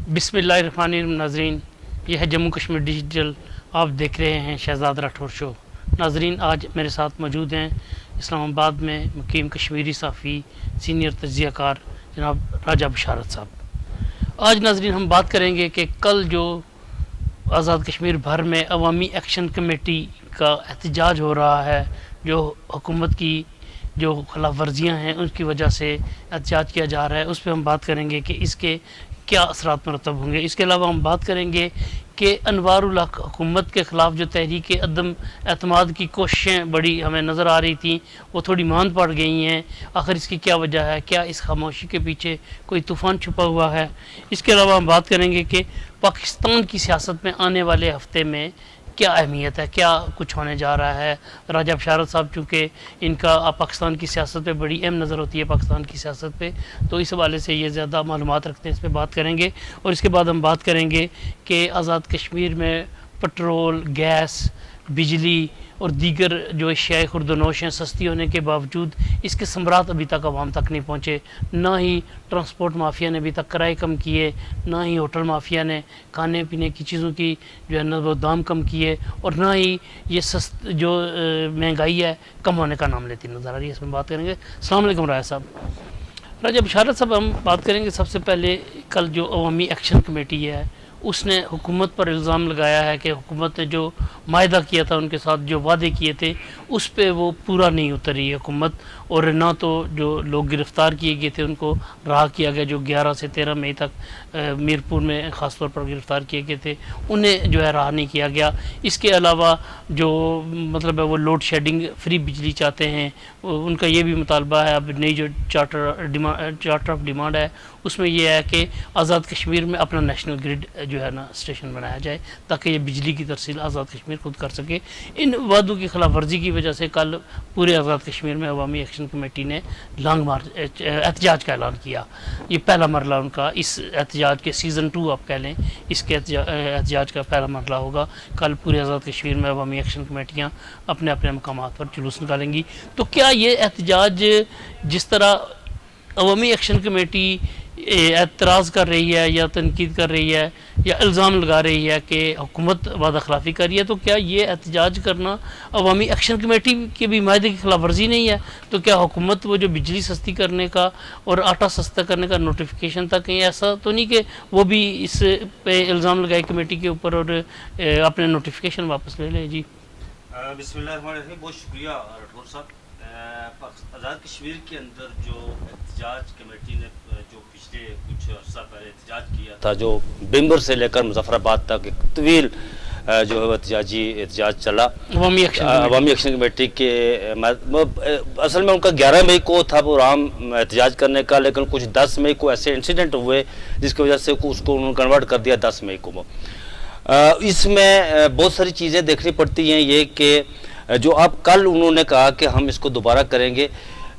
بسم اللہ الرحمن الرحیم. ناظرین، یہ ہے جموں کشمیر ڈیجیٹل. آپ دیکھ رہے ہیں شہزاد راٹھور شو. ناظرین، آج میرے ساتھ موجود ہیں اسلام آباد میں مقیم کشمیری صحافی سینئر تجزیہ کار جناب راجہ بشارت صاحب. آج ناظرین ہم بات کریں گے کہ کل جو آزاد کشمیر بھر میں عوامی ایکشن کمیٹی کا احتجاج ہو رہا ہے، جو حکومت کی جو خلاف ورزیاں ہیں ان کی وجہ سے احتجاج کیا جا رہا ہے، اس پہ ہم بات کریں گے کہ اس کے کیا اثرات مرتب ہوں گے. اس کے علاوہ ہم بات کریں گے کہ انوار الحق حکومت کے خلاف جو تحریک عدم اعتماد کی کوششیں بڑی ہمیں نظر آ رہی تھیں، وہ تھوڑی ماند پڑ گئی ہیں. آخر اس کی کیا وجہ ہے؟ کیا اس خاموشی کے پیچھے کوئی طوفان چھپا ہوا ہے؟ اس کے علاوہ ہم بات کریں گے کہ پاکستان کی سیاست میں آنے والے ہفتے میں کیا اہمیت ہے، کیا کچھ ہونے جا رہا ہے. راجہ بشارت صاحب چونکہ ان کا پاکستان کی سیاست پہ بڑی اہم نظر ہوتی ہے، پاکستان کی سیاست پہ، تو اس حوالے سے یہ زیادہ معلومات رکھتے ہیں، اس پہ بات کریں گے. اور اس کے بعد ہم بات کریں گے کہ آزاد کشمیر میں پٹرول، گیس، بجلی اور دیگر جو اشیاء خوردونوش ہیں سستی ہونے کے باوجود اس کے ثمرات ابھی تک عوام تک نہیں پہنچے. نہ ہی ٹرانسپورٹ مافیا نے ابھی تک کرائے کم کیے، نہ ہی ہوٹل مافیا نے کھانے پینے کی چیزوں کی جو ہے نا وہ دام کم کیے، اور نہ ہی یہ جو مہنگائی ہے کم ہونے کا نام لیتی نظر آ رہی ہے. اس میں بات کریں گے. السلام علیکم راجہ صاحب. راجہ بشارت صاحب، ہم بات کریں گے سب سے پہلے کل جو عوامی ایکشن کمیٹی ہے اس نے حکومت پر الزام لگایا ہے کہ حکومت نے جو معاہدہ کیا تھا، ان کے ساتھ جو وعدے کیے تھے اس پہ وہ پورا نہیں اتری حکومت، اور نہ تو جو لوگ گرفتار کیے گئے تھے ان کو رہا کیا گیا، جو 11 سے 13 مئی تک میرپور میں خاص طور پر گرفتار کیے گئے تھے انہیں جو ہے رہا نہیں کیا گیا. اس کے علاوہ جو مطلب ہے وہ لوڈ شیڈنگ فری بجلی چاہتے ہیں، ان کا یہ بھی مطالبہ ہے. اب نئی جو چارٹر آف ڈیمانڈ ہے اس میں یہ ہے کہ آزاد کشمیر میں اپنا نیشنل گریڈ جو ہے نا اسٹیشن بنایا جائے تاکہ یہ بجلی کی ترسیل آزاد کشمیر خود کر سکے. ان وعدوں کی خلاف ورزی کی وجہ سے کل پورے آزاد کشمیر میں عوامی ایکشن کمیٹی نے لانگ مارچ احتجاج کا اعلان کیا. یہ پہلا مرحلہ ان کا اس احتجاج کے سیزن 2 آپ کہہ لیں، اس کے احتجاج کا پہلا مرحلہ ہوگا. کل پورے آزاد کشمیر میں عوامی ایکشن کمیٹیاں اپنے اپنے مقامات پر جلوس نکالیں گی. تو کیا یہ احتجاج جس طرح عوامی ایکشن کمیٹی اعتراض کر رہی ہے یا تنقید کر رہی ہے یا الزام لگا رہی ہے کہ حکومت وعدہ خلافی کر رہی ہے، تو کیا یہ احتجاج کرنا عوامی ایکشن کمیٹی کے بھی معاہدے کی خلاف ورزی نہیں ہے؟ تو کیا حکومت وہ جو بجلی سستی کرنے کا اور آٹا سستا کرنے کا نوٹیفیکیشن تھا، کہیں ایسا تو نہیں کہ وہ بھی اس پہ الزام لگائے کمیٹی کے اوپر اور اپنے نوٹیفیکیشن واپس لے لے؟ جی بسم اللہ الرحمن الرحیم. بہت شکریہ راٹھور صاحب. آزاد کشمیر کے اندر جو احتجاج کمیٹی نے جو پچھلے کچھ عرصہ پہلے احتجاج کیا تھا، جو بمبر سے لے کر مظفر آباد تک ایک طویل جو ہے احتجاج چلا عوامی ایکشن کمیٹی کے، اصل میں ان کا 11 مئی کو تھا پروگرام احتجاج کرنے کا، لیکن کچھ 10 مئی کو ایسے انسیڈنٹ ہوئے جس کی وجہ سے اس کو انہوں نے کنورٹ کر دیا 10 مئی کو. اس میں بہت ساری چیزیں دیکھنی پڑتی ہیں. یہ کہ جو اب کل انہوں نے کہا کہ ہم اس کو دوبارہ کریں گے،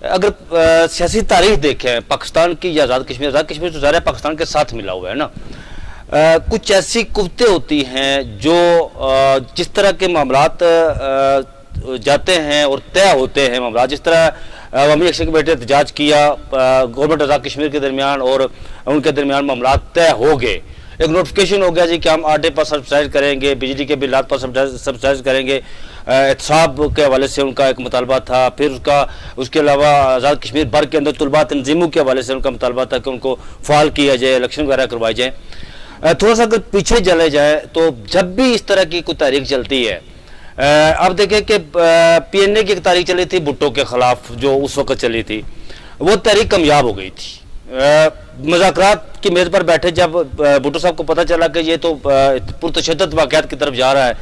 اگر سیاسی تاریخ دیکھیں پاکستان کی یا آزاد کشمیر تو ظاہر ہے پاکستان کے ساتھ ملا ہوا ہے نا، کچھ ایسی قوتیں ہوتی ہیں جو جس طرح کے معاملات جاتے ہیں اور طے ہوتے ہیں معاملات، جس طرح عوامی ایکشن کمیٹی نے احتجاج کیا، گورنمنٹ آزاد کشمیر کے درمیان اور ان کے درمیان معاملات طے ہو گئے، ایک نوٹیفیکیشن ہو گیا جی کہ ہم آٹے پر سبسائڈ کریں گے، بجلی کے بلات پر سبسائڈ کریں گے، احتساب کے حوالے سے ان کا ایک مطالبہ تھا. پھر اس کے علاوہ آزاد کشمیر بھر کے اندر طلباء تنظیموں کے حوالے سے ان کا مطالبہ تھا کہ ان کو فعال کیا جائے، الیکشن وغیرہ کروائے جائیں. تھوڑا سا اگر پیچھے چلے جائے تو جب بھی اس طرح کی کوئی تحریک چلتی ہے، اب دیکھیں کہ پی این اے کی ایک تحریک چلی تھی بھٹو کے خلاف جو اس وقت چلی تھی، وہ تحریک کامیاب ہو گئی تھی. مذاکرات کی میز پر بیٹھے جب بھٹو صاحب کو پتہ چلا کہ یہ تو پرتشدد واقعات کی طرف جا رہا ہے،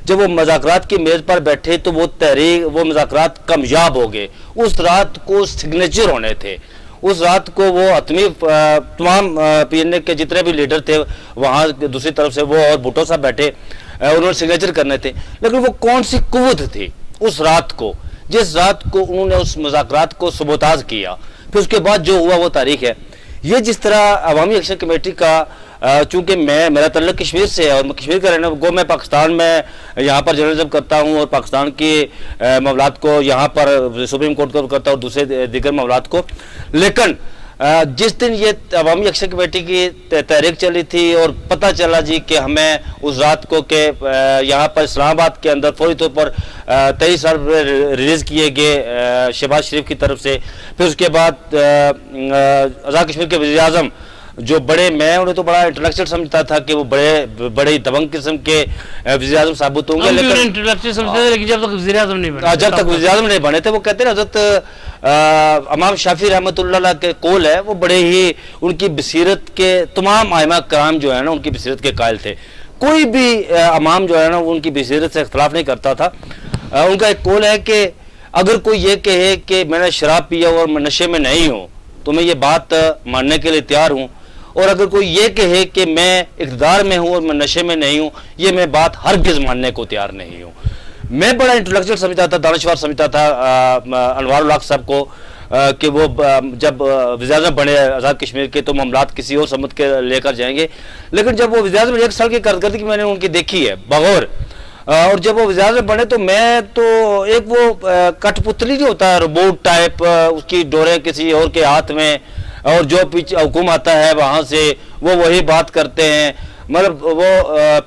جب وہ مذاکرات کی میز پر بیٹھے تو وہ مذاکرات کامیاب ہو گئے. اس رات کو سگنیچر ہونے تھے، اس رات کو وہ حتمی تمام پی این اے کے جتنے بھی لیڈر تھے وہاں دوسری طرف سے وہ اور بھٹو صاحب بیٹھے، انہوں نے سگنیچر کرنے تھے. لیکن وہ کون سی قوت تھی اس رات کو جس رات کو انہوں نے اس مذاکرات کو سبوتاژ کیا؟ پھر اس کے بعد جو ہوا وہ تاریخ ہے. یہ جس طرح عوامی ایکشن کمیٹی کا، چونکہ میرا تعلق کشمیر سے ہے اور میں کشمیر کا رہنا میں پاکستان میں یہاں پر جرنلزم کرتا ہوں اور پاکستان کے معاملات کو یہاں پر سپریم کورٹ کو کرتا ہوں اور دوسرے دیگر معاملات کو، لیکن جس دن یہ عوامی ایکشن کمیٹی کی تحریک چلی تھی اور پتہ چلا جی کہ ہمیں اس رات کو کہ یہاں پر اسلام آباد کے اندر فوری طور پر 23 سال ریلیز کیے گئے شہباز شریف کی طرف سے، پھر اس کے بعد آزاد کشمیر کے وزیر اعظم جو بڑے، میں انہیں تو بڑا انٹلیکچوئل سمجھتا تھا کہ وہ بڑے دبنگ قسم کے وزیر اعظم ثابت ہوں گے، لیکن جب تک وزیر اعظم نہیں بنے تھے، وہ کہتے ہیں حضرت امام شافعی رحمۃ اللہ علیہ کے قول ہے، وہ بڑے ہی ان کی بصیرت کے تمام ائمہ کرام جو ہے نا ان کی بصیرت کے قائل تھے، کوئی بھی امام جو ہے نا ان کی بصیرت سے اختلاف نہیں کرتا تھا۔ ان کا ایک قول ہے کہ اگر کوئی یہ کہے کہ میں نے شراب پیا اور میں نشے میں نہیں ہوں تو میں یہ بات ماننے کے لیے تیار ہوں، اور اگر کوئی یہ کہے کہ میں اقتدار میں ہوں اور میں نشے میں نہیں ہوں، یہ میں بات ہرگز ماننے کو تیار نہیں ہوں۔ میں بڑا انٹلیکچوئل سمجھتا تھا، دانشور سمجھتا تھا انوار الحق صاحب کو کہ وہ جب وزیر اعظم بنے آزاد کشمیر کے تو معاملات کسی اور سمت کے لے کر جائیں گے، لیکن جب وہ وزیر اعظم 1 سال کی کارکردگی میں نے ان کی دیکھی ہے بغور، اور جب وہ وزیر اعظم بنے تو میں تو ایک وہ کٹ پتلی جو ہوتا ہے روبوٹ ٹائپ، اس کی ڈوریں کسی اور کے ہاتھ میں، اور جو پیچھے حکم آتا ہے وہاں سے وہ وہی بات کرتے ہیں۔ مطلب وہ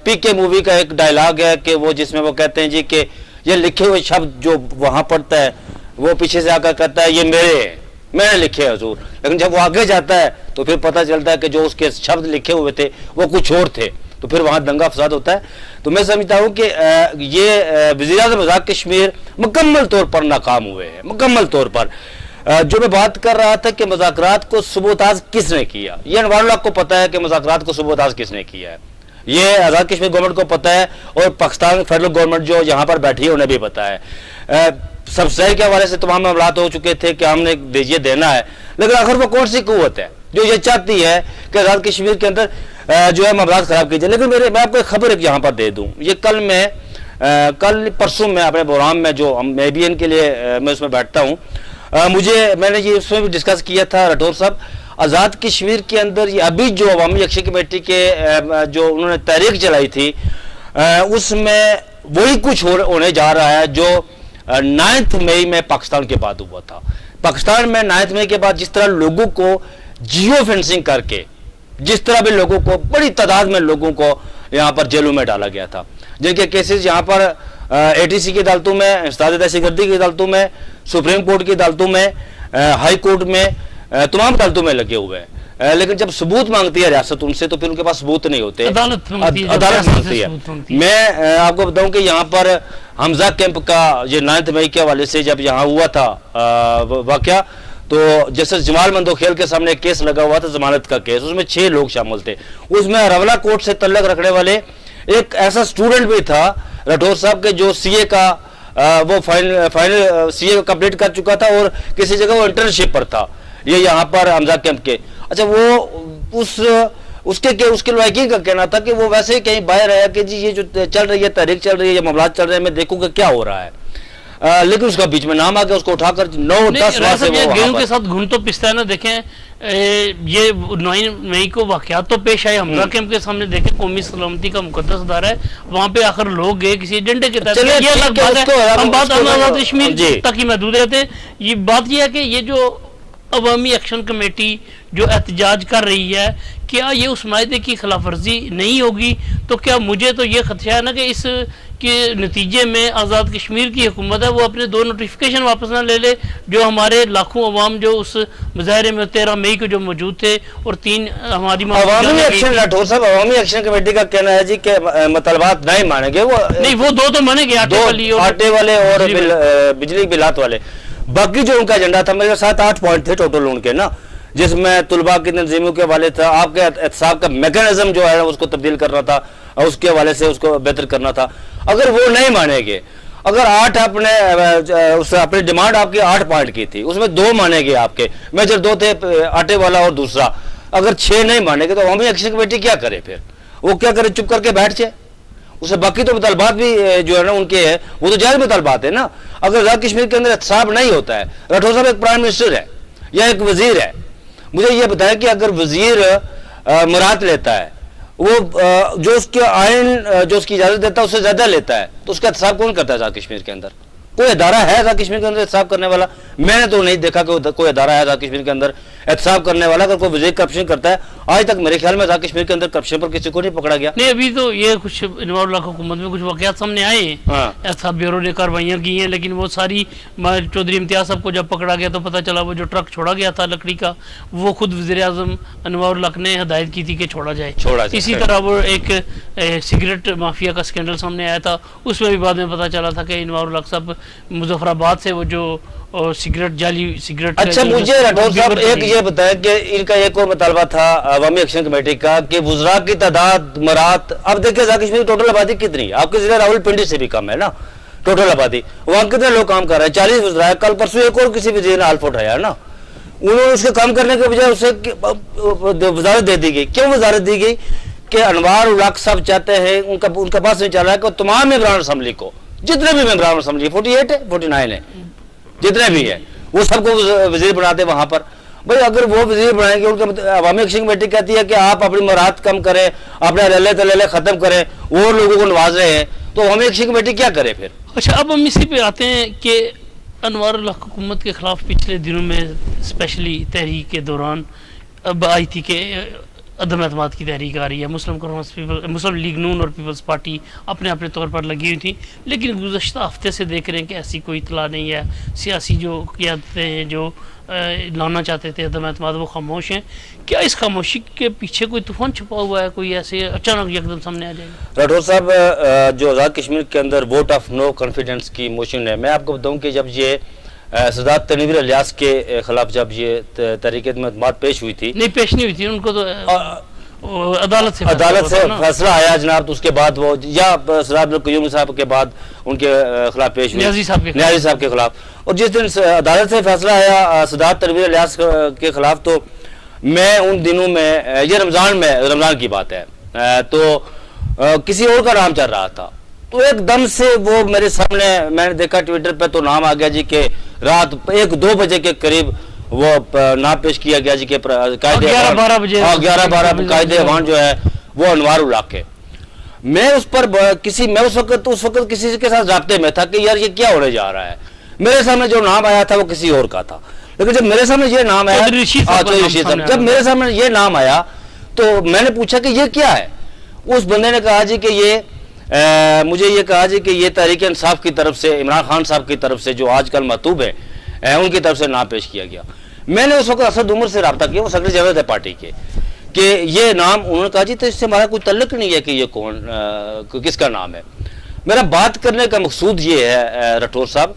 پی کے مووی کا ایک ڈائلاگ ہے کہ وہ جس میں وہ کہتے ہیں جی کہ یہ لکھے ہوئے شبد جو وہاں پڑھتا ہے وہ پیچھے سے آ کر کہتا ہے یہ میرے ہیں، میں نے لکھے ہیں حضور، لیکن جب وہ آگے جاتا ہے تو پھر پتہ چلتا ہے کہ جو اس کے شبد لکھے ہوئے تھے وہ کچھ اور تھے، تو پھر وہاں دنگا فساد ہوتا ہے۔ تو میں سمجھتا ہوں کہ یہ وزیر اعظم آزاد کشمیر مکمل طور پر ناکام ہوئے ہیں، مکمل طور پر۔ جو میں بات کر رہا تھا کہ مذاکرات کو سبوتاژ کس نے کیا، یہ انوار الحق کو پتہ ہے کہ مذاکرات کو سبوتاژ کس نے کیا ہے، یہ آزاد کشمیر گورنمنٹ کو پتہ ہے، اور پاکستان فیڈرل گورنمنٹ جو یہاں پر بیٹھی ہے انہیں بھی پتہ ہے۔ سب شہر کے حوالے سے تمام معاملات ہو چکے تھے کہ ہم نے یہ دینا ہے، لیکن آخر وہ کون سی قوت ہے جو یہ چاہتی ہے کہ آزاد کشمیر کے اندر جو ہے معاملات خراب کیجیے۔ لیکن میں آپ کو ایک خبر ایک یہاں پر دے دوں، یہ کل پرسوں میں اپنے پروگرام میں جو میں بھی ان کے لیے میں اس میں بیٹھتا ہوں، میں نے یہ اس میں بھی ڈسکس کیا تھا راٹھور صاحب، آزاد کشمیر کے اندر یہ ابھی جو عوامی ایکشن کمیٹی کے جو انہوں نے تحریک چلائی تھی، اس میں وہی کچھ ہونے جا رہا ہے جو 9 مئی میں پاکستان کے بعد ہوا تھا۔ پاکستان میں 9 مئی کے بعد جس طرح لوگوں کو جیو فینسنگ کر کے، جس طرح بھی لوگوں کو بڑی تعداد میں لوگوں کو یہاں پر جیلوں میں ڈالا گیا تھا، جن کے کیسز یہاں پر ATC کی عدالتوں میں، انسداد دہشت گردی کی عدالتوں میں، سپریم کورٹ کی عدالتوں میں، ہائی کورٹ میں، تمام عدالتوں میں لگے ہوئے ہیں، لیکن جب ثبوت مانگتی ہے ریاست ان سے تو پھر ان کے پاس ثبوت نہیں ہوتے، عدالت مانگتی ہے۔ میں آپ کو بتاؤں کہ یہاں پر حمزہ کیمپ کا یہ 9 مئی کے حوالے سے جب یہاں ہوا تھا واقعہ، تو جسٹس جمال مندوخیل کے سامنے ایک کیس لگا ہوا تھا، ضمانت کا کیس، اس میں 6 لوگ شامل تھے، اس میں رولا کوٹ سے تعلق رکھنے والے ایک ایسا اسٹوڈنٹ بھی تھا راٹھور صاحب کے جو CA کا وہ فائنل CA کمپلیٹ کر چکا تھا اور کسی جگہ وہ انٹرنشپ پر تھا، یہ یہاں پر حمزہ کیمپ کے۔ اچھا وہ اس کے لائقین کا کہنا تھا کہ وہ ویسے ہی کہیں باہر آیا کہ جی یہ جو چل رہی ہے تحریک چل رہی ہے، یہ معاملات چل رہے ہیں، میں دیکھوں کہ کیا ہو رہا ہے، لیکن اس کا بیچ میں نام آ گیا، اس کو اٹھا کر 9-10 بار سے وہ گیہوں کے ساتھ گھن تو پستا ہے نا۔ دیکھیں یہ 9 مئی کو واقعات تو پیش آئے، حمزہ کیمپ کے سامنے دیکھیں قومی سلامتی کا مقدس ادارہ ہے، وہاں پہ آخر لوگ گئے کسی ایجنڈے کے تحت، یہ الگ بات ہے، ہم بات آزاد کشمیر تک ہی محدود رہتے ہیں۔ یہ بات یہ ہے کہ یہ جو عوامی ایکشن کمیٹی جو احتجاج کر رہی ہے، کیا یہ اس معاہدے کی خلاف ورزی نہیں ہوگی؟ تو کیا مجھے تو یہ خدشہ ہے نا کہ اس کے نتیجے میں آزاد کشمیر کی حکومت ہے وہ اپنے 2 نوٹیفیکیشن واپس نہ لے لے، جو ہمارے لاکھوں عوام جو اس مظاہرے میں 13 مئی کو جو موجود تھے، اور 3 ہماری عوامی ایکشن راٹھور صاحب عوامی ایکشن کمیٹی کا کہنا ہے جی کہ مطالبات نہیں مانیں گے، وہ نہیں، وہ 2 تو مانیں گے، آٹے والے اور بجلی بلات والے، باقی جو ان کا ایجنڈا تھا میرے 7-8 پوائنٹ تھے ٹوٹل ان کے نا، جس میں طلباء کی تنظیموں کے حوالے تھا، آپ کے احتساب کا میکانزم جو ہے اس کو تبدیل کرنا تھا، اس کے حوالے سے اس کو بہتر کرنا تھا۔ اگر وہ نہیں مانیں گے، اگر 8 اپنے ڈیمانڈ آپ کی 8 پوائنٹ کی تھی، اس میں 2 مانے گے آپ کے، میجر 2 تھے، آٹے والا اور دوسرا، اگر 6 نہیں مانے گے تو عوامی ایکشن کمیٹی کیا کرے؟ پھر وہ کیا کرے؟ چپ کر کے بیٹھ جائے؟ اسے باقی تو مطالبات بھی جو ہے نا ان کے ہیں، وہ تو جائز مطالبات ہیں نا۔ اگر آزاد کشمیر کے اندر احتساب نہیں ہوتا ہے، راٹھور صاحب ایک پرائم منسٹر ہے یا ایک وزیر ہے، مجھے یہ بتایا کہ اگر وزیر مراد لیتا ہے، وہ جو اس کے آئین جو اس کی اجازت دیتا ہے اس سے زیادہ لیتا ہے، تو اس کا احتساب کون کرتا ہے آزاد کشمیر کے اندر؟ کوئی ادارہ ہے آزاد کشمیر کے اندر احتساب کرنے والا؟ میں نے تو نہیں دیکھا کہ کوئی ادارہ ہے آزاد کشمیر کے اندر احتساب کرنے والا. اگر کوئی وزیر کرپشن کرتا ہے, آج تک میرے خیال میں آزاد کشمیر کے اندر کرپشن پر کسی کو نہیں پکڑا گیا. نہیں, ابھی تو یہ کچھ انوار اللہ حکومت میں کچھ واقعات سامنے آئے ہیں, احتساب بیورو نے کارروائیاں کی ہیں, لیکن وہ ساری چودھری امتیاز صاحب کو جب پکڑا گیا تو پتہ چلا وہ جو ٹرک چھوڑا گیا تھا لکڑی کا, وہ خود وزیر اعظم انوار الحق نے ہدایت کی تھی کہ چھوڑا جائے. اسی طرح وہ ایک سگریٹ مافیا کا اسکینڈل سامنے آیا تھا, اس میں بھی بعد میں پتہ چلا تھا کہ انوار الحق صاحب مظفر آباد سے وہ جو سگریٹ جعلی سگریٹ. اچھا مجھے راٹھور صاحب ایک یہ بتائیں کہ ان کا ایک اور مطالبہ تھا عوامی ایکشن کمیٹی کا کہ وزراء کی تعداد مرات, اب دیکھیں آزاد کشمیر کی ٹوٹل آبادی کتنی ہے؟ آپ کے ضلع راولپنڈی سے بھی کم ہے نا ٹوٹل آبادی, وہاں کتنے لوگ کام کر رہے ہیں؟ 40 وزراء. کل پرسوں ایک اور کسی وزیر نے حلف اٹھایا نا, انہوں نے اس کے کام کرنے کے بجائے اسے وزارت دے دی گئی. کیوں وزارت دی گئی؟ کہ انوار الحق صاحب چاہتے ہیں, ان کا بات نہیں چل رہا ہے کہ تمام ممبران اسمبلی کو, جتنے بھی ممبران اسمبلی 48 ہے 49 ہے جتنے بھی ہیں, وہ سب کو وزیر بناتے وہاں پر. بھائی اگر وہ وزیر بنائیں گے, ان کا عوامی ایکشن کمیٹی کہتی ہے کہ آپ اپنی مراد کم کریں, اپنے رلے تلے ختم کریں, وہ لوگوں کو نواز رہے ہیں, تو عوامی ایکشن کمیٹی کیا کرے پھر؟ اچھا, اب ہم اسی پہ آتے ہیں کہ انوار الحق حکومت کے خلاف پچھلے دنوں میں اسپیشلی تحریک کے دوران اب آئی تھی کہ عدم اعتماد کی تحریک آ رہی ہے. مسلم لیگ نون اور پیپلز پارٹی اپنے اپنے طور پر لگی ہوئی تھی, لیکن گزشتہ ہفتے سے دیکھ رہے ہیں کہ ایسی کوئی اطلاع نہیں ہے. سیاسی جو قیادتیں ہیں جو لانا چاہتے تھے عدم اعتماد, وہ خاموش ہیں. کیا اس خاموشی کے پیچھے کوئی طوفان چھپا ہوا ہے, کوئی ایسے اچانک یکدم سامنے آ جائے گا؟ راٹھور صاحب, جو آزاد کشمیر کے اندر ووٹ آف نو کانفیڈنس کی موشن ہے, میں آپ کو بتاؤں کہ جب یہ سردار تنویر الیاس کے خلاف جب یہ تحریک عدم اعتماد پیش ہوئی تھی, نہیں پیش نہیں ہوئی تھی, ان کو تو عدالت سے فیصلہ آیا جناب, تو اس کے بعد وہ یا سردار عبدالقیوم صاحب کے بعد ان کے خلاف پیش ہوئی نیازی صاحب کے خلاف, اور جس دن عدالت سے فیصلہ آیا سردار تنویر الیاس کے خلاف, تو میں ان دنوں میں, یہ رمضان کی بات ہے, تو کسی اور کا نام چل رہا تھا, تو ایک دم سے وہ میرے سامنے, میں نے دیکھا ٹویٹر پہ, تو نام آ گیا جی کہ رات 1-2 بجے کے قریب وہ نام پیش کیا گیا جی کہ 11-12 بجے 11-12 قائد ایوان جو ہے وہ انوار الحق ہے. میں اس پر اس وقت کسی کے ساتھ رابطے میں تھا کہ یار یہ کیا ہونے جا رہا ہے. میرے سامنے جو نام آیا تھا وہ کسی اور کا تھا, لیکن جب میرے سامنے یہ نام آیا, جب میرے سامنے یہ نام آیا تو میں نے پوچھا کہ یہ کیا ہے. اس بندے نے کہا جی کہ یہ مجھے یہ کہا جی کہ یہ تحریک انصاف کی طرف سے, عمران خان صاحب کی طرف سے جو آج کل مطلوب ہے, ان کی طرف سے نام پیش کیا گیا. میں نے اس وقت اسد عمر سے رابطہ کیا, وہ سیکرٹری جنرل تھے پارٹی کے, کہ یہ نام, انہوں نے کہا جی تو اس سے ہمارا کوئی تعلق نہیں ہے کہ یہ کون کس کا نام ہے. میرا بات کرنے کا مقصود یہ ہے راٹھور صاحب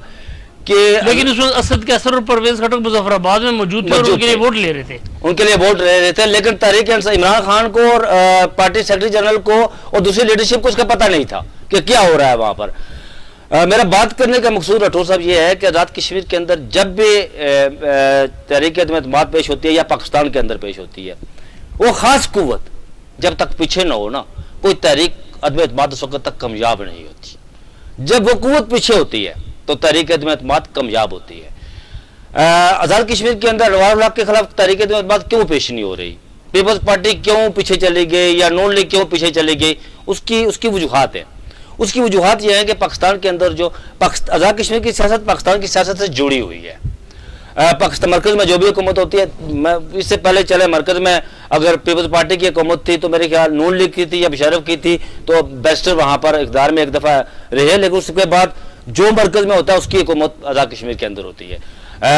کہ لیکن اس وقت اسد کے اثر اور پرویز خٹک مظفر آباد میں موجود تھے اور ان کے لیے ووٹ لے رہے تھے, لیکن تحریک عمران خان کو اور پارٹی سیکرٹری جنرل کو اور دوسری لیڈرشپ کو اس کا پتہ نہیں تھا کہ کیا ہو رہا ہے وہاں پر. میرا بات کرنے کا مقصود راٹھور صاحب یہ ہے کہ آزاد کشمیر کے اندر جب بھی تحریک عدم اعتماد پیش ہوتی ہے یا پاکستان کے اندر پیش ہوتی ہے, وہ خاص قوت جب تک پیچھے نہ ہو نا, کوئی تحریک عدم اعتماد اس وقت تک کامیاب نہیں ہوتی. جب وہ قوت پیچھے ہوتی ہے تو تحریک عدم اعتماد کامیاب ہوتی ہے. آزاد کشمیر کے اندر انوار الحق کے خلاف تحریک عدم اعتماد کیوں پیش نہیں ہو رہی, پیپلز پارٹی کیوں پیچھے چلی گئی یا نون لیگ کیوں پیچھے چلی گئی, اس کی وجوہات ہیں. اس کی وجوہات یہ ہیں کہ پاکستان کے اندر جو آزاد کشمیر کی سیاست پاکستان کی سیاست سے جڑی ہوئی ہے. پاکستان مرکز میں جو بھی حکومت ہوتی ہے, اس سے پہلے چلے مرکز میں اگر پیپلز پارٹی کی حکومت تھی تو میرے خیال نون لیگ کی تھی یا مشرف کی تھی, تو بیسٹر وہاں پر اقتدار میں ایک دفعہ رہے, لیکن اس کے بعد جو مرکز میں ہوتا ہے اس کی حکومت آزاد کشمیر کے اندر ہوتی ہے.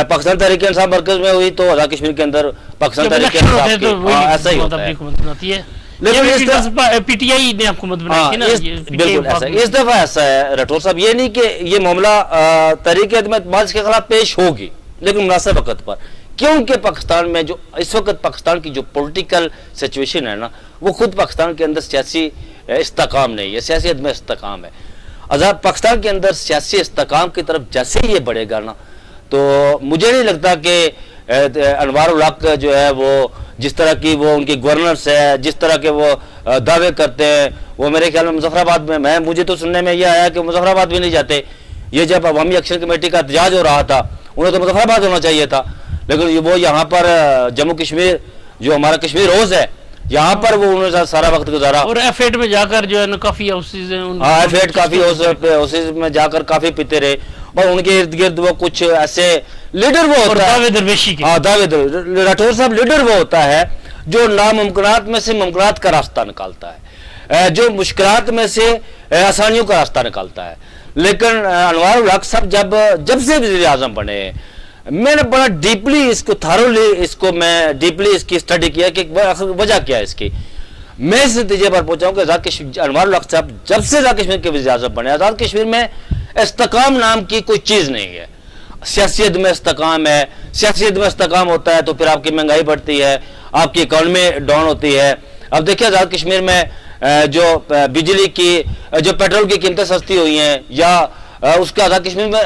پاکستان تحریک انصاف مرکز میں ہوئی تو آزاد کشمیر کے اندر پاکستان تحریک انصاف کی ایسا ہی ہوتا ہے. پی ٹی آئی نے حکومت بنائی تھی نا, بالکل ایسا. اس دفعہ ایسا ہے راٹھور صاحب, یہ نہیں کہ یہ معاملہ تحریک عدم اعتماد کے خلاف پیش ہوگی, لیکن مناسب وقت پر, کیونکہ پاکستان میں جو اس وقت پاکستان کی جو پولیٹیکل سچویشن ہے نا, وہ خود پاکستان کے اندر سیاسی استحکام نہیں ہے, سیاسی عدم استحکام ہے. آزاد پاکستان کے اندر سیاسی استحکام کی طرف جیسے ہی یہ بڑھے گا نا, تو مجھے نہیں لگتا کہ انوار الحق جو ہے وہ جس طرح کی وہ ان کی گورننس ہے, جس طرح کے وہ دعوے کرتے ہیں, وہ میرے خیال میں مظفر آباد میں مجھے تو سننے میں یہ آیا کہ مظفر آباد بھی نہیں جاتے. یہ جب عوامی ایکشن کمیٹی کا احتجاج ہو رہا تھا, انہیں تو مظفر آباد ہونا چاہیے تھا, لیکن وہ یہاں پر جموں کشمیر جو ہمارا کشمیر روز ہے, یہاں پر وہ انہوں نے سارا وقت گزارا. اور ایف ایٹ میں جا کر جو ہے نا کافی ہاؤسز ہیں, ایف ایٹ کافی ہاؤسز میں جا کر کافی پیتے رہے. اور ان کے ارد گرد وہ کچھ ایسے لیڈر وہ اور ہوتا ہے, دعوے درویشی کے. ہاں دعوے راٹھور صاحب لیڈر وہ ہوتا ہے جو ناممکنات میں سے ممکنات کا راستہ نکالتا ہے, جو مشکلات میں سے آسانیوں کا راستہ نکالتا ہے. لیکن انوار الحق صاحب جب سے وزیر اعظم بنے, میں نے بڑا ڈیپلی اس کو میں ڈیپلی اس کی اسٹڈی کیا کہ وجہ کیا ہے اس کی. میں اس نتیجے پر پہنچا ہوں کہ انوار الحق صاحب جب سے آزاد کشمیر کے وزیر اعظم بنے, آزاد کشمیر میں استحکام نام کی کوئی چیز نہیں ہے. سیاست میں استحکام ہے, سیاست میں استحکام ہوتا ہے تو پھر آپ کی مہنگائی بڑھتی ہے, آپ کی اکانومی ڈاؤن ہوتی ہے. اب دیکھیں آزاد کشمیر میں جو بجلی کی جو پیٹرول کی قیمتیں سستی ہوئی ہیں, یا اس کے آزاد کشمیر میں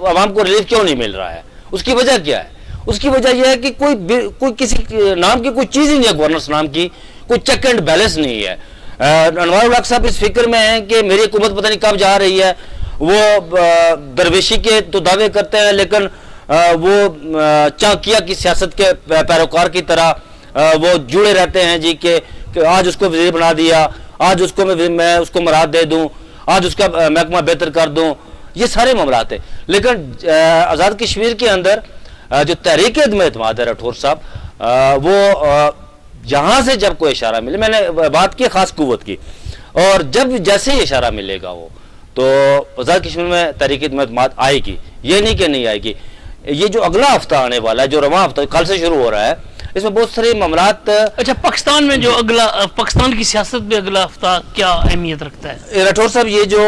عوام کو ریلیف کیوں نہیں مل رہا ہے, اس کی وجہ کیا ہے؟ اس کی وجہ یہ ہے کہ کوئی کسی نام کی کوئی چیز ہی نہیں ہے, گورننس نام کی کوئی چیک اینڈ بیلنس نہیں ہے. انوار الحق صاحب اس فکر میں ہیں کہ میری حکومت پتہ نہیں کب جا رہی ہے. وہ درویشی کے تو دعوے کرتے ہیں, لیکن وہ چانکیا کی سیاست کے پیروکار کی طرح وہ جڑے رہتے ہیں جی کہ آج اس کو وزیر بنا دیا, آج اس کو میں اس کو مراد دے دوں, آج اس کا محکمہ بہتر کر دوں. یہ سارے معاملات ہیں. لیکن آزاد کشمیر کے اندر جو تحریک عدم اعتماد ہے راٹھور صاحب, وہ جہاں سے جب کوئی اشارہ ملے, میں نے بات کی خاص قوت کی, اور جب جیسے ہی اشارہ ملے گا وہ تو آزاد کشمیر میں تحریک عدم اعتماد آئے گی. یہ نہیں کہ نہیں آئے گی. یہ جو اگلا ہفتہ آنے والا ہے, جو رواں ہفتہ کل سے شروع ہو رہا ہے, اس میں بہت سارے معاملات. اچھا, پاکستان میں جو پاکستان کی سیاست میں اگلا ہفتہ کیا اہمیت رکھتا ہے؟ راٹھور صاحب یہ جو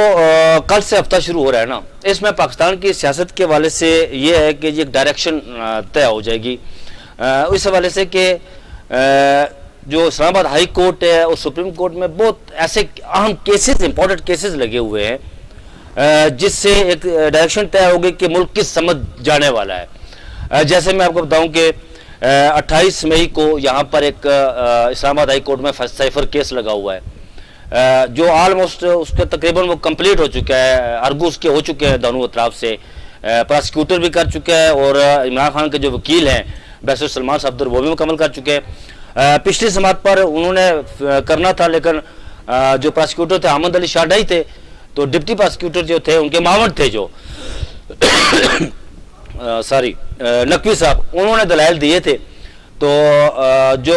کل سے ہفتہ شروع ہو رہا ہے نا, اس میں پاکستان کی سیاست کے حوالے سے یہ ہے کہ یہ ایک ڈائریکشن طے ہو جائے گی. اس حوالے سے کہ جو اسلام آباد ہائی کورٹ ہے اور سپریم کورٹ میں بہت ایسے اہم کیسز, امپورٹنٹ کیسز لگے ہوئے ہیں, جس سے ایک ڈائریکشن طے ہوگی کہ ملک کس سمت جانے والا ہے. جیسے میں آپ کو بتاؤں کہ 28 مئی کو یہاں پر ایک اسلام آباد ہائی کورٹ میں سائفر کیس لگا ہوا ہے, جو آلموسٹ اس کے تقریباً وہ کمپلیٹ ہو چکا ہے. ارگوز کے ہو چکے ہیں دونوں اطراف سے, پراسیکیوٹر بھی کر چکا ہے, اور عمران خان کے جو وکیل ہیں بیسر سلمان صفدر وہ بھی مکمل کر چکے ہیں. پچھلی سماعت پر انہوں نے کرنا تھا, لیکن جو پراسیکیوٹر تھے احمد علی شاڈائی تھے, تو ڈپٹی پراسیکیوٹر جو تھے ان کے معاون تھے جو نقوی صاحب, انہوں نے دلائل دیے تھے. تو جو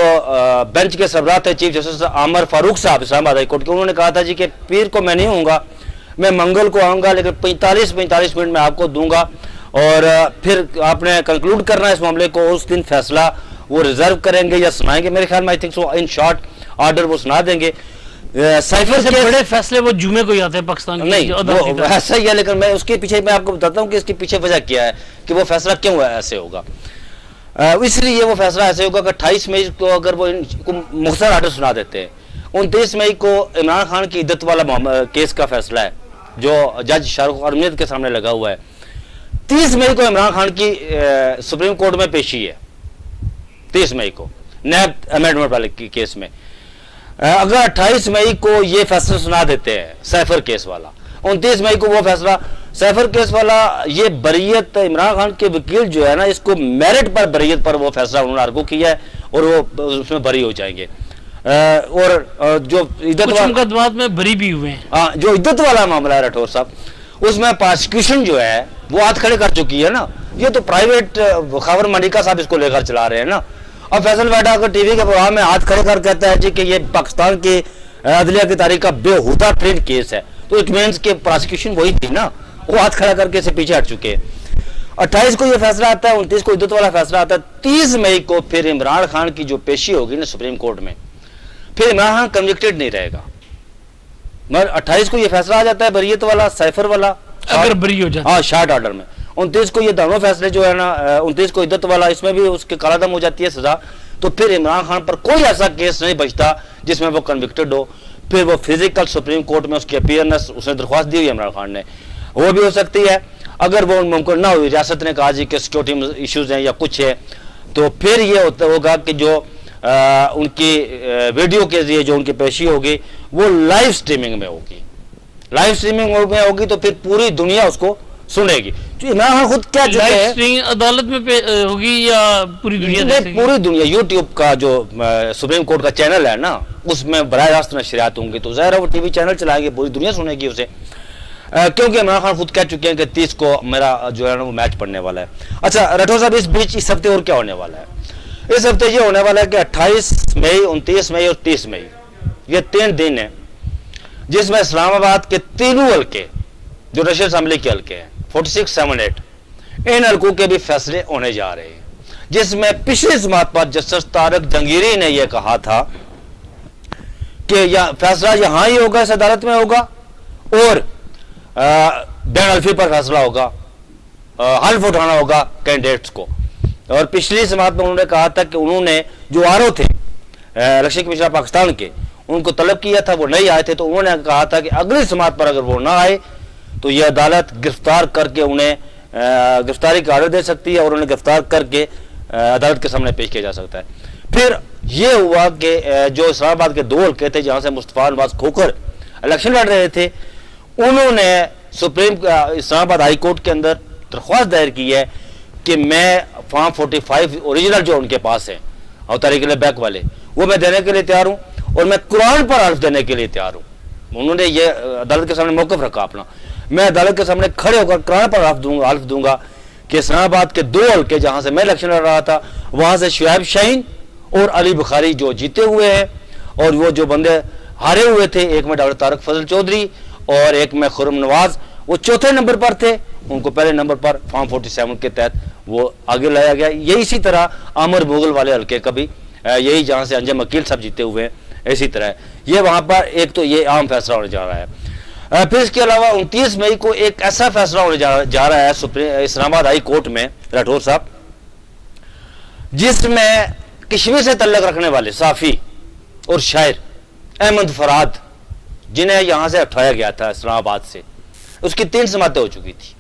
بینچ کے سربراہ تھے چیف جسٹس عامر فاروق صاحب اسلام آباد ہائی کورٹ کے, انہوں نے کہا تھا جی کہ پیر کو میں نہیں ہوں گا, میں منگل کو آؤں گا, لیکن 45 منٹ میں آپ کو دوں گا, اور پھر آپ نے کنکلوڈ کرنا ہے اس معاملے کو. اس دن فیصلہ وہ ریزرو کریں گے یا سنائیں گے, میرے خیال میں I think so in short order وہ سنا دیں گے. سائفر سے بڑے فیصلے وہ جمعے کو ہی آتے ہیں پاکستان کے, نہیں وہ ایسا ہی ہے, لیکن میں اس کے پیچھے میں آپ کو بتاتا ہوں کہ اس کے پیچھے وجہ کیا ہے کہ وہ فیصلہ کیوں ایسے ہوگا. اس لیے وہ فیصلہ ایسے ہوگا کہ 28 مئی کو اگر وہ مختصر آرڈر سنا دیتے ہیں, 29 مئی کو عمران خان کی عدت والا کیس کا فیصلہ ہے جو جج شاہ رخ ارمیت کے سامنے لگا ہوا ہے. 30 مئی کو عمران خان کی سپریم کورٹ میں پیشی ہے, 30 مئی کو نیب امینڈمنٹ والے کیس میں. اگر 28 مئی کو یہ فیصلہ سنا دیتے ہیں سیفر کیس والا, 29 مئی کو وہ فیصلہ سیفر کیس والا, یہ بریت عمران خان کے وکیل جو ہے نا, اس کو میرٹ پر بریت پر وہ فیصلہ انہوں نے ارگو کیا ہے, اور وہ اس میں بری ہو جائیں گے. اور جو عدت مقدمات میں بری بھی ہوئے ہیں, ہاں جو عدت والا معاملہ ہے راٹھور صاحب, اس میں پراسیکیوشن جو ہے وہ ہاتھ کھڑے کر چکی ہے نا. یہ تو پرائیویٹ خاور منیکا صاحب اس کو لے کر چلا رہے ہیں نا. اب فیصل ویڈا اگر ٹی وی کے پروگرام میں ہاتھ کھڑے کر کہتا ہے جی کہ یہ پاکستان کی عدلیہ کی تاریخ کا بےہودہ ٹرینڈ کیس ہے, تو اٹ مینس کہ پراسیکیوشن وہی تھی نا, وہ ہاتھ کھڑا کر کے اسے پیچھے ہٹ چکے. 28 کو یہ فیصلہ آتا ہے, 29 کو عدت والا فیصلہ آتا ہے, 30 مئی کو پھر عمران خان کی جو پیشی ہوگی نا سپریم کورٹ میں, پھر عمران خان کنوکٹڈ نہیں رہے گا. مگر 28 کو یہ فیصلہ آ جاتا ہے بریت والا, سائفر والا, اگر بری ہو جاتا ہے, ہاں شارٹ آرڈر میں. 29 کو یہ دونوں فیصلے جو ہے نا, 29 کو عدت والا, اس میں بھی اس کے کالا دم ہو جاتی ہے سزا. تو پھر عمران خان پر کوئی ایسا کیس نہیں بچتا جس میں وہ کنوکٹڈ ہو. پھر وہ فزیکل سپریم کورٹ میں اس کی اپیئرنس اس نے درخواست دی ہوئی عمران خان نے, وہ بھی ہو سکتی ہے. اگر وہ ممکن نہ ہوئی, ریاست نے کہا جی کہ سیکورٹی ایشوز ہیں یا کچھ ہے, تو پھر یہ ہوگا کہ جو ان کی ویڈیو کے ذریعے جو ان کی پیشی ہوگی وہ لائیو سٹریمنگ میں ہوگی. لائیو سٹریمنگ میں ہوگی تو پھر پوری دنیا اس کو سنے گی. عمران خان خود کیا جو ہے عدالت میں ہوگی یا پوری دنیا دیکھے گی؟ پوری دنیا. یوٹیوب کا جو سپریم کورٹ کا چینل ہے نا, اس میں براہ راست نشریات ہوں گی, تو ظاہر ہے وہ ٹی وی چینل چلائیں گے, پوری دنیا سنے گی اسے. کیونکہ عمران خان خود کہہ چکے ہیں کہ 30 کو میرا جو ہے نا وہ میچ پڑنے والا ہے. اچھا راٹھور صاحب، اس بیچ اس ہفتے اور کیا ہونے والا ہے؟ اس ہفتے یہ ہونے والا ہے کہ 28 مئی 29 مئی اور 30 مئی یہ 3 دن ہیں جس میں اسلام آباد کے تینوں حلقے جو نیشنل اسمبلی کے حلقے ہیں 46 7 8 ان حلقوں کے بھی فیصلے ہونے جا رہے ہیں، جس میں پچھلی سماعت پر جسٹس طارق جہانگیری نے یہ کہا تھا کہ فیصلہ یہاں ہی ہوگا، اس عدالت میں ہوگا، اور بین الفی پر فیصلہ ہوگا، حلف اٹھانا ہوگا کینڈیڈیٹس کو. اور پچھلی سماعت میں انہوں نے کہا تھا کہ انہوں نے جو آرو تھے الیکشن کمیشن پاکستان کے، ان کو طلب کیا تھا، وہ نہیں آئے تھے، تو انہوں نے کہا تھا کہ اگلی سماعت پر اگر وہ نہ آئے تو یہ عدالت گرفتار کر کے انہیں گرفتاری کا آرڈر دے سکتی ہے اور انہیں گرفتار کر کے عدالت کے سامنے پیش کیا جا سکتا ہے. پھر یہ ہوا کہ جو اسلام آباد کے 2 حلقے تھے جہاں سے مصطفیٰ نواز کھوکر الیکشن لڑ رہے تھے، انہوں نے اسلام آباد ہائی کورٹ کے اندر درخواست دائر کی ہے کہ میں فارم 45 اوریجنل جو ان کے پاس ہیں اور تحریک بیک والے، وہ میں دینے کے لیے تیار ہوں اور میں قرآن پر حلف دینے کے لیے تیار ہوں. انہوں نے یہ عدالت کے سامنے موقف رکھا اپنا، میں عدالت کے سامنے کھڑے ہو کر قرآن پر حلف دوں گا کہ اسلام آباد کے 2 حلقے جہاں سے میں الیکشن لڑ رہا تھا وہاں سے شعیب شاہین اور علی بخاری جو جیتے ہوئے ہیں، اور وہ جو بندے ہارے ہوئے تھے، ایک میں ڈاکٹر طارق فضل چودھری اور ایک میں خرم نواز، وہ چوتھے نمبر پر تھے، ان کو پہلے نمبر پر فارم 47 کے تحت وہ آگے لایا گیا. یہ اسی طرح عامر مغل والے حلقے کا بھی یہی جہاں سے انجم عقیل صاحب جیتے ہوئے ہیں اسی طرح ہے. یہ وہاں پر ایک تو یہ عام فیصلہ ہونے جا رہا ہے. پھر اس کے علاوہ 29 مئی کو ایک ایسا فیصلہ ہونے جا رہا ہے اسلام آباد ہائی کورٹ میں راٹھور صاحب، جس میں کشمیر سے تعلق رکھنے والے صحافی اور شاعر احمد فراد، جنہیں یہاں سے اٹھایا گیا تھا اسلام آباد سے، اس کی 3 سماعتیں ہو چکی تھی.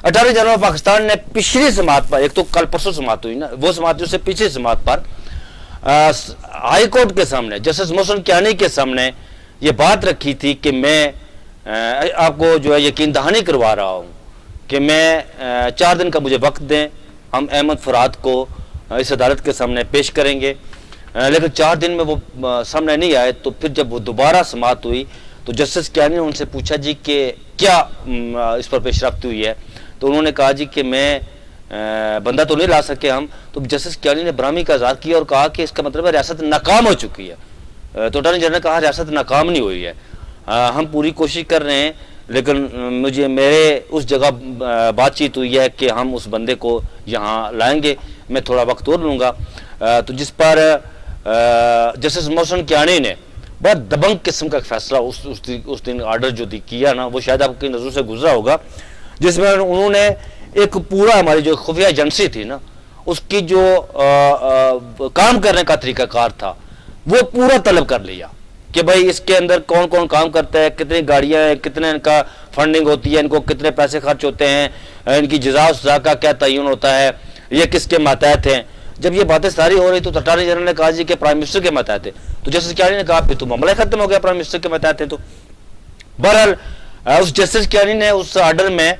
اٹارنی جنرل پاکستان نے پچھلی سماعت پر، ایک تو کل پرسوں سماعت ہوئی نا، وہ سماعت سے پچھلی سماعت پر ہائی کورٹ کے سامنے جسٹس محسن کیانی کے سامنے یہ بات رکھی تھی کہ میں آپ کو جو ہے یقین دہانی کروا رہا ہوں کہ میں 4 دن کا مجھے وقت دیں، ہم احمد فراد کو اس عدالت کے سامنے پیش کریں گے. لیکن 4 دن میں وہ سامنے نہیں آئے. تو پھر جب وہ دوبارہ سماعت ہوئی تو جسٹس کیانی نے ان سے پوچھا جی کہ کیا اس پر پیش رفت ہوئی ہے، تو انہوں نے کہا جی کہ میں بندہ تو نہیں لا سکے ہم. تو جسٹس کیانی نے براہمی کا اظہار کیا اور کہا کہ اس کا مطلب ہے ریاست ناکام ہو چکی ہے. تو اٹارنی جنرل نے کہا ریاست ناکام نہیں ہوئی ہے، ہم پوری کوشش کر رہے ہیں، لیکن میرے اس جگہ بات چیت ہوئی ہے کہ ہم اس بندے کو یہاں لائیں گے، میں تھوڑا وقت اور لوں گا. تو جس پر جسٹس محسن کیانی نے بہت دبنگ قسم کا فیصلہ اس دن آرڈر جو کیا نا، وہ شاید آپ کی نظروں سے گزرا ہوگا، جس میں انہوں نے ایک پورا ہماری جو خفیہ ایجنسی تھی نا، اس کی جو کام کرنے کا طریقہ کار تھا وہ پورا طلب کر لیا کہ بھائی اس کے اندر کون کون کام کرتا ہے، کتنی گاڑیاں ہیں، کتنے ان کا فنڈنگ ہوتی ہے، ان کو کتنے پیسے خرچ ہوتے ہیں، ان کی جزا و سزا کا کیا تعین ہوتا ہے، یہ کس کے ماتحت ہیں. جب یہ باتیں ساری ہو رہی تو اٹارنی جنرل نے کہا جی کہ پرائم منسٹر کے ماتحت ہے. تو جسٹس کیانی نے کہا پھر تو معاملہ ختم ہو گیا، پرائم منسٹر کے ماتحت ہے. تو بہرحال اس جسٹس کیانی نے اس آرڈر میں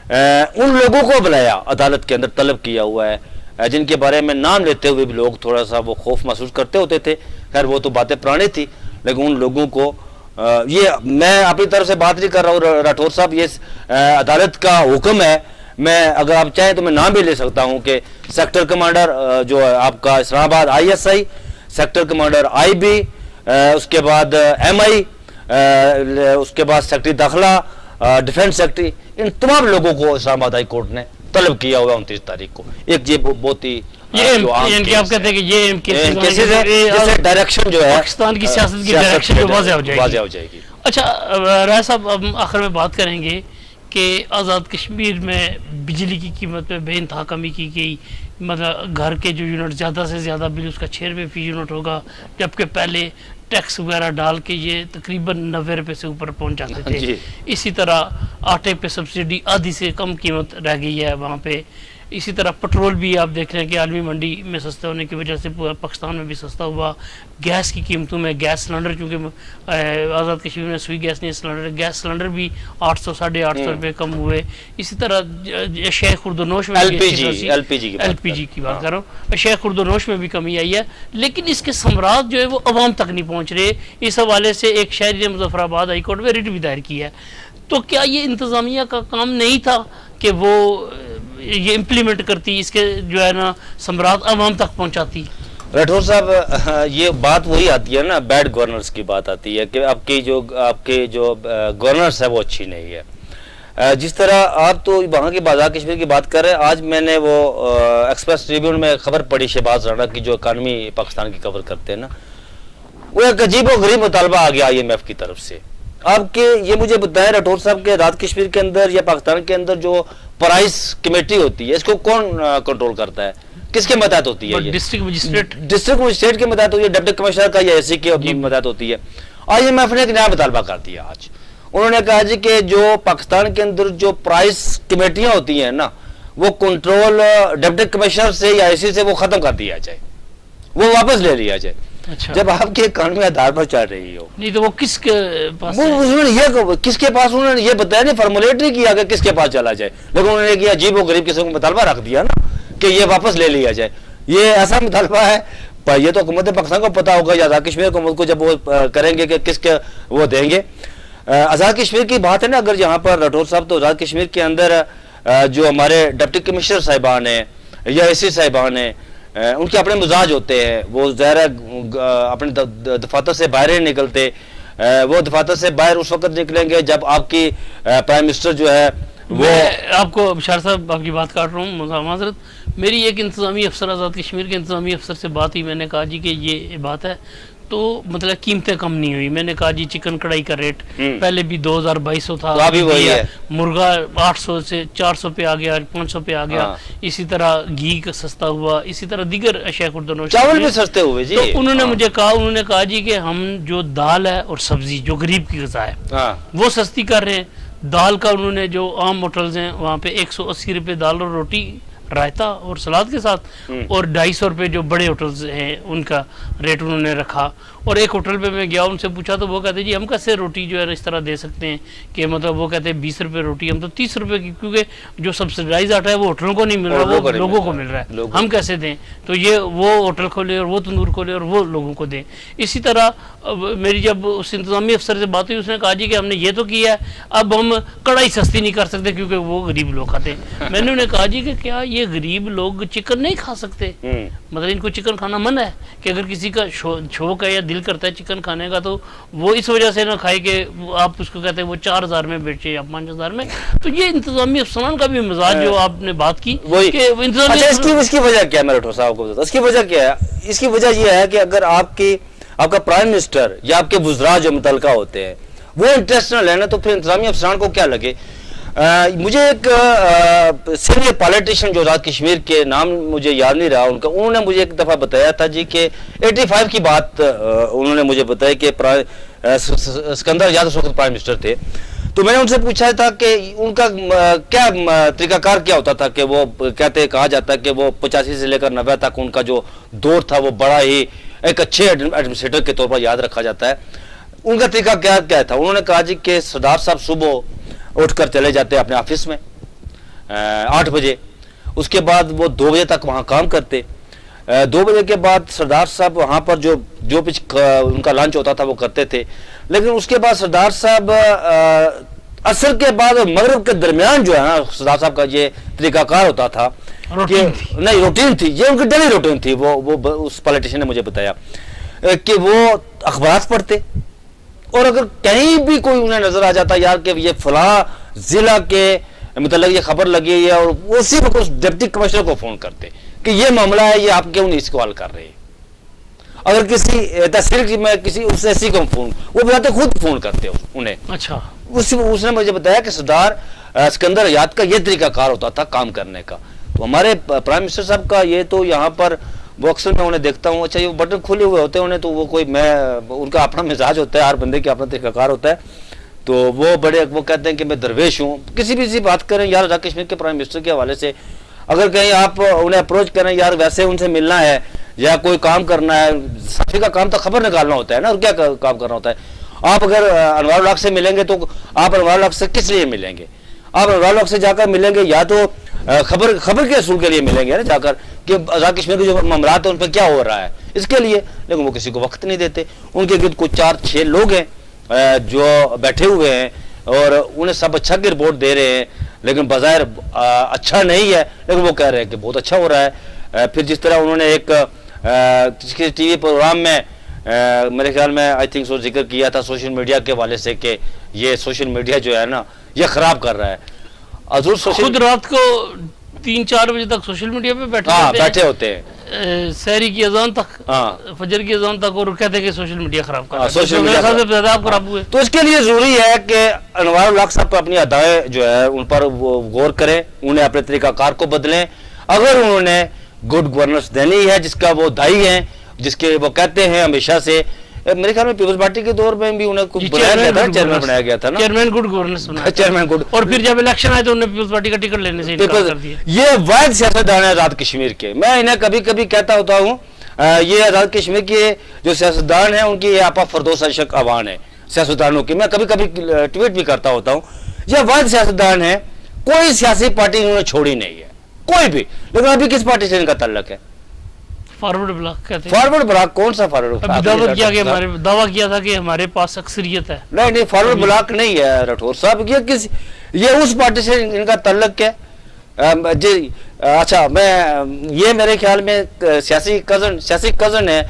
ان لوگوں کو بلایا عدالت کے اندر طلب کیا ہوا ہے جن کے بارے میں نام لیتے ہوئے بھی لوگ تھوڑا سا وہ خوف محسوس کرتے ہوتے تھے. خیر وہ تو باتیں پرانی تھی، لیکن ان لوگوں کو یہ میں اپنی طرف سے بات نہیں کر رہا ہوں راٹھور صاحب، یہ عدالت کا حکم ہے. میں اگر آپ چاہیں تو میں نام بھی لے سکتا ہوں کہ سیکٹر کمانڈر جو ہے آپ کا اسلام آباد ISI، سیکٹر کمانڈر IB، اس کے بعد MI، اس کے بعد سیکٹری داخلہ، ڈیفنس سیکٹری، ان تمام لوگوں کو اسلام آباد ہائی کورٹ نے طلب کیا ہوا 29 تاریخ کو. ایک یہ بہت ہی آپ کہتے ہیں کہ یہ کیسز ہے جس سے ڈائریکشن جو ہے پاکستان کی سیاست کی ڈائریکشن جو واضح ہو جائے گی. اچھا رائے صاحب، اب آخر میں بات کریں گے کہ آزاد کشمیر میں بجلی کی قیمت میں بے انتہا کمی کی گئی، مطلب گھر کے جو یونٹ زیادہ سے زیادہ بل اس کا 6 روپے فی یونٹ ہوگا، جبکہ پہلے ٹیکس وغیرہ ڈال کے یہ تقریباً 90 روپے سے اوپر پہنچ جاتے تھے. اسی طرح آٹے پہ سبسڈی آدھی سے کم قیمت رہ گئی ہے وہاں پہ. اسی طرح پٹرول بھی آپ دیکھ رہے ہیں کہ عالمی منڈی میں سستا ہونے کی وجہ سے پاکستان میں بھی سستا ہوا. گیس کی قیمتوں میں گیس سلنڈر، چونکہ آزاد کشمیر میں سوئی گیس نہیں، گیس سلنڈر بھی 800 850 روپے کم ہوئے. اسی طرح شیخ خردونوش میں LPG کی بات کر رہا ہوں، شیخ خردونوش میں بھی کمی آئی ہے، لیکن اس کے ثمرات جو ہے وہ عوام تک نہیں پہنچ رہے. اس حوالے سے ایک شہری نے مظفر آباد ہائی کورٹ میں ریٹ بھی دائر کی ہے. تو کیا یہ انتظامیہ کا کام نہیں تھا کہ وہ یہ امپلیمنٹ کرتی, اس کے جو ہے نا ثمرات عوام تک پہنچاتی؟ راٹھور صاحب یہ بات وہی آتی ہے نا, بیڈ گورنرز کی بات آتی ہے کہ آپ کے جو گورنرز ہے وہ اچھی نہیں ہے. جس طرح آپ تو وہاں کی بازار کشمیر کی بات کر رہے ہیں, آج میں نے وہ ایکسپریس ٹریبیون میں خبر پڑھی شہباز رانا کی جو اکانومی پاکستان کی کور کرتے ہیں نا, وہ ایک عجیب و غریب مطالبہ آ گیا IMF کی طرف سے. آپ کے یہ مجھے بتائیں راٹھور صاحب کے آزاد کشمیر کے اندر یا پاکستان کے اندر جو پرائز کمیٹی ہوتی ہے اس کو کون کنٹرول کرتا ہے, کس کے متحد ہوتی ہے؟ ڈسٹرکٹ مجسٹریٹ کے متحد ہوتی ہے, ڈپٹی کمشنر کا یا ایسی کے متحد ہوتی ہے. IMF نے ایک نیا مطالبہ کر دیا آج. انہوں نے کہا جی کہ جو پاکستان کے اندر جو پرائز کمیٹیاں ہوتی ہیں نا, وہ کنٹرول ڈپٹی کمشنر سے یا ایسی سے وہ ختم کر دیا جائے, وہ واپس لے لیا جائے. اچھا. جب آپ کی قانونی آدھار پر چل رہی ہو نہیں تو وہ کس کے پاس کس کے پاس, انہوں نے یہ بتایا نہیں, فارمولیٹ نہیں کیا کہ کس کے پاس چلا جائے, لیکن انہوں نے کیا عجیب و غریب قسم کا مطالبہ رکھ دیا نا کہ یہ واپس لے لیا جائے. یہ ایسا مطالبہ ہے, یہ تو حکومت پاکستان کو پتا ہوگا یا آزاد کشمیر حکومت کو جب وہ کریں گے کہ کس کے وہ دیں گے. آزاد کشمیر کی بات ہے نا, اگر یہاں پر راٹھور صاحب تو آزاد کشمیر کے اندر جو ہمارے ڈپٹی کمشنر صاحبان ہیں یا ایسی صاحبان ہیں, ان کے اپنے مزاج ہوتے ہیں, وہ ظاہر اپنے دفاتر سے باہر نہیں نکلتے. وہ دفاتر سے باہر اس وقت نکلیں گے جب آپ کی پرائم منسٹر جو ہے وہ. میں آپ کو بشار صاحب آپ کی بات کاٹ رہا ہوں, معذرت. میری ایک انتظامی افسر, آزاد کشمیر کے انتظامی افسر سے بات ہوئی, میں نے کہا جی کہ یہ بات ہے تو مطلب قیمتیں کم نہیں ہوئی. میں نے کہا جی چکن کڑھائی کا ریٹ پہلے بھی 2200 تھا, ابھی وہی ہے. مرغا 800 سے 400 پہ آ گیا, 500 پہ آ گیا. اسی طرح گھی کا سستا ہوا, اسی طرح دیگر اشیاء خوردنوش, چاول بھی سستے ہوئے جی. تو انہوں نے مجھے کہا, انہوں نے کہا جی کہ ہم جو دال ہے اور سبزی جو غریب کی غذا ہے وہ سستی کر رہے ہیں. دال کا انہوں نے جو عام ہوٹلز ہیں وہاں پہ 180 روپے دال اور روٹی رائتا اور سلاد کے ساتھ, اور 250 روپے جو بڑے ہوٹلز ہیں ان کا ریٹ انہوں نے رکھا. اور ایک ہوٹل پہ میں گیا, ان سے پوچھا تو وہ کہتے جی ہم کیسے روٹی جو ہے اس طرح دے سکتے ہیں کہ مطلب وہ کہتے ہیں 20 روپے روٹی, ہم تو 30 روپے کی, کیونکہ جو سبسڈائز آتا ہے وہ ہوٹلوں کو نہیں مل رہا, وہ لوگوں کو مل رہا ہے, ہم کیسے دیں؟ تو یہ وہ ہوٹل کھولے اور وہ تندور کھولے اور وہ لوگوں کو دیں. اسی طرح میری جب اس انتظامی افسر سے بات ہوئی, اس نے کہا جی کہ ہم نے یہ تو کیا ہے, اب ہم کڑھائی سستی نہیں کر سکتے کیونکہ وہ غریب لوگ کھاتے ہیں. میں نے انہیں کہا جی کہ کیا یہ غریب لوگ چکن نہیں کھا سکتے؟ مطلب ان کو چکن کھانا منع ہے کہ اگر کسی کا شوق ہے یا دل کرتا ہے چکن کھانے کا تو وہ اس وجہ سے نہ کھائے کہ آپ اس کو کہتے ہیں وہ 4000 میں بیچے یا 5000 میں. تو یہ انتظامی افسران کا بھی مزاج جو آپ نے بات کی کہ اس کی وجہ کیا ہے, میرے صاحب کو اس کی وجہ کیا ہے؟ اس کی وجہ یہ ہے کہ اگر آپ کا پرائم منسٹر یا آپ کے وزراء جو متعلقہ ہوتے ہیں وہ انٹرسٹ نہ لینا, تو پھر انتظامی افسران کو کیا لگے. مجھے ایک سینئر پالیٹیشین جو آزاد کشمیر کے نام مجھے یاد نہیں رہا ان کا, انہوں نے مجھے ایک دفعہ بتایا تھا جی کہ 85 کی بات انہوں نے مجھے بتایا کہ اسکندر یاد اس وقت پرائم منسٹر تھے. تو میں نے ان سے پوچھا تھا کہ ان کا کیا طریقہ کار کیا ہوتا تھا, کہ وہ کہا جاتا ہے کہ وہ 85 سے لے کر 90 تک ان کا جو دور تھا وہ بڑا ہی ایک اچھے ایڈمنسٹریٹر کے طور پر یاد رکھا جاتا ہے. ان کا طریقہ کیا تھا؟ انہوں نے کہا جی کہ سردار صاحب صبح اٹھ کر چلے جاتے اپنے آفس میں 8 بجے, اس کے بعد وہ 2 بجے تک وہاں کام کرتے. 2 بجے کے بعد سردار صاحب وہاں پر جو ان کا لنچ ہوتا تھا وہ کرتے تھے. لیکن اس کے بعد سردار صاحب عصر کے بعد اور مغرب کے درمیان جو ہے نا سردار صاحب کا یہ طریقہ کار ہوتا تھا, روٹین تھی, یہ ان کی ڈیلی روٹین تھی. وہ اس پالیٹیشین نے مجھے بتایا کہ وہ اخبارات پڑھتے, اور اگر کہیں بھی کوئی انہیں نظر آ جاتا یار کہ یہ فلاں ضلع کے متعلق یہ خبر لگی ہے, اور اسی وقت اس ڈپٹی کمشنر کو فون کرتے کہ یہ معاملہ ہے, یہ آپ کیوں نہیں اس کو حل کر رہے. اگر کسی تحصیل میں کسی اس ایسی کو فون, وہ بتاتے خود فون کرتے انہیں. اچھا. اس نے مجھے بتایا کہ سردار اسکندر یاد کا یہ طریقہ کار ہوتا تھا کام کرنے کا. تو ہمارے پرائم منسٹر صاحب کا یہ تو یہاں پر وہ اکثر میں انہیں دیکھتا ہوں, اچھا یہ بٹن کھلے ہوئے ہوتے ہیں انہیں, تو وہ کوئی ان کا اپنا مزاج ہوتا ہے, ہر بندے کا اپنا طریقہ کار ہوتا ہے. تو وہ کہتے ہیں کہ میں درویش ہوں. کسی بھی بات کریں یار آزاد کشمیر کے پرائم منسٹر کے حوالے سے, اگر کہیں آپ انہیں اپروچ کریں یار ویسے ان سے ملنا ہے یا کوئی کام کرنا ہے, صحافی کا کام تو خبر نکالنا ہوتا ہے نا, اور کیا کام کرنا ہوتا ہے. آپ اگر انوار الحق سے ملیں گے تو آپ انوار الحق سے کس لیے ملیں گے؟ آپ انوار الحق سے جا کر ملیں گے یا تو خبر کے اصول کے لیے ملیں گے نا جا کر, کہ آزاد کشمیر کے جو معاملات ہیں ان پہ کیا ہو رہا ہے اس کے لیے. لیکن وہ کسی کو وقت نہیں دیتے. ان کے گرد کچھ 4-6 لوگ ہیں جو بیٹھے ہوئے ہیں اور انہیں سب اچھا کی رپورٹ دے رہے ہیں لیکن بظاہر اچھا نہیں ہے، لیکن وہ کہہ رہے ہیں کہ بہت اچھا ہو رہا ہے۔ پھر جس طرح انہوں نے ایک ٹی وی پروگرام میں میرے خیال میں آئی تھنک سو ذکر کیا تھا سوشل میڈیا کے حوالے سے کہ یہ سوشل میڈیا جو ہے نا یہ خراب کر رہا ہے۔ حضور خود رات کو 3-4 بجے تک سوشل میڈیا پہ بیٹھے ہوتے ہیں سحری کی اذان تک، فجر کی اذان تک، اور کہتے ہیں کہ سوشل میڈیا خراب کر رہا ہے۔ سوشل میڈیا زیادہ آپ خراب ہوئے تو اس کے لیے ضروری ہے کہ انوار الحق صاحب پر اپنی ادائیں جو ہے ان پر وہ غور کریں، انہیں اپنے طریقہ کار کو بدلیں۔ اگر انہوں نے گڈ گورننس دینی ہے جس کا وہ دائی ہیں، جس کے وہ کہتے ہیں ہمیشہ سے، میرے خیال میں پیپلز پارٹی کے دور میں بھی انہیں چیئرمین بنایا گیا تھا نا، چیئرمین گڈ گورننس بنایا، چیئرمین گڈ، اور پھر جب الیکشن آئے تو انہوں نے پیپلز پارٹی کا ٹکٹ لینے سے انکار کر دیا۔ یہ واحد سیاستدان ہے آزاد کشمیر کے، میں انہیں کبھی کبھی کہتا ہوتا ہوں یہ آزاد کشمیر کے جو سیاستدان ہیں ان کی یہ آپا فردوس اشک عوان ہے سیاستدانوں کی، میں کبھی کبھی ٹویٹ بھی کرتا ہوتا ہوں، یہ واحد سیاستدان ہے، کوئی سیاسی پارٹی انہوں نے چھوڑی نہیں ہے کوئی بھی، لیکن ابھی کس پارٹی سے ان کا تعلق ہے؟ فارورڈ بلاک کہتے ہیں۔ فارورڈ بلاک کون سا فارورڈ بلاک؟ دعویٰ کیا تھا کہ ہمارے پاس اکثریت ہے۔ نہیں فارورڈ بلاک نہیں ہے راٹھور صاحب، یہ اس پارٹی سے ان کا تعلق ہے جی۔ اچھا میں یہ میرے خیال میں سیاسی کزن ہے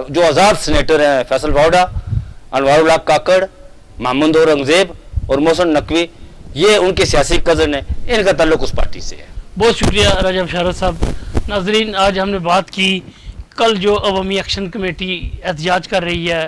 جو آزاد سینیٹر ہیں، فیصل واؤڈا، انوار الحق کاکڑ، محمد اورنگزیب اور محسن نقوی، یہ ان کے سیاسی کزن ہیں، ان کا تعلق اس پارٹی سے ہے۔ بہت شکریہ رجب شارد صاحب۔ ناظرین آج ہم نے بات کی کل جو عوامی ایکشن کمیٹی احتجاج کر رہی ہے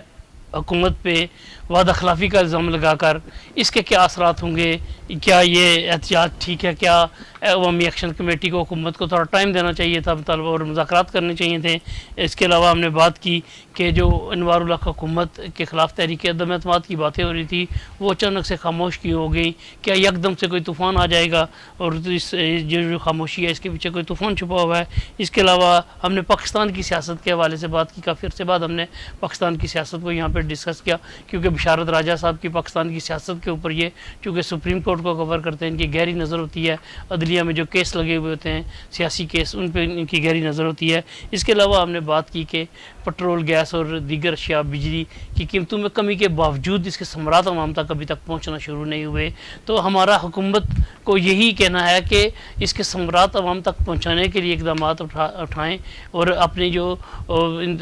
حکومت پہ وعدہ خلافی کا الزام لگا کر، اس کے کیا اثرات ہوں گے، کیا یہ احتجاج ٹھیک ہے، کیا عوامی ایکشن کمیٹی کو حکومت کو تھوڑا ٹائم دینا چاہیے تھا مطالبہ اور مذاکرات کرنے چاہیے تھے۔ اس کے علاوہ ہم نے بات کی کہ جو انوار الحق حکومت کے خلاف تحریک عدم اعتماد کی باتیں ہو رہی تھی وہ اچانک سے خاموش کی ہو گئی، کیا یکدم سے کوئی طوفان آ جائے گا، اور اس جو خاموشی ہے اس کے پیچھے کوئی طوفان چھپا ہوا ہے۔ اس کے علاوہ ہم نے پاکستان کی سیاست کے حوالے سے بات کی، کافی عرصے بعد ہم نے پاکستان کی سیاست کو یہاں پہ ڈسکس کیا، کیونکہ بشارت راجہ صاحب کی پاکستان کی سیاست کے اوپر یہ چونکہ سپریم کورٹ کو کور کرتے ہیں، ان کی گہری نظر ہوتی ہے، عدلیہ میں جو کیس لگے ہوئے ہوتے ہیں سیاسی کیس، ان پہ ان کی گہری نظر ہوتی ہے۔ اس کے علاوہ ہم نے بات کی کہ پٹرول، گیس اور دیگر اشیاء، بجلی کی قیمتوں میں کمی کے باوجود اس کے ثمرات عوام تک ابھی تک پہنچنا شروع نہیں ہوئے، تو ہمارا حکومت کو یہی کہنا ہے کہ اس کے ثمرات عوام تک پہنچانے کے لیے اقدامات اٹھائیں، اور اپنی جو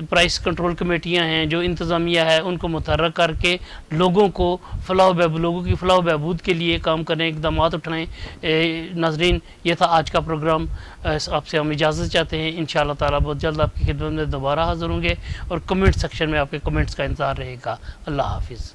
پرائس کنٹرول کمیٹیاں ہیں، جو انتظامیہ ہے، ان کو متحرک کر کے لوگوں کی فلاح و بہبود کے لیے کام کریں، اقدامات اٹھائیں۔ ناظرین یہ تھا آج کا پروگرام، آپ سے ہم اجازت چاہتے ہیں، انشاءاللہ تعالی بہت جلد آپ کی خدمت میں دوبارہ حاضر ہوں گے، اور کمنٹ سیکشن میں آپ کے کمنٹس کا انتظار رہے گا۔ اللہ حافظ۔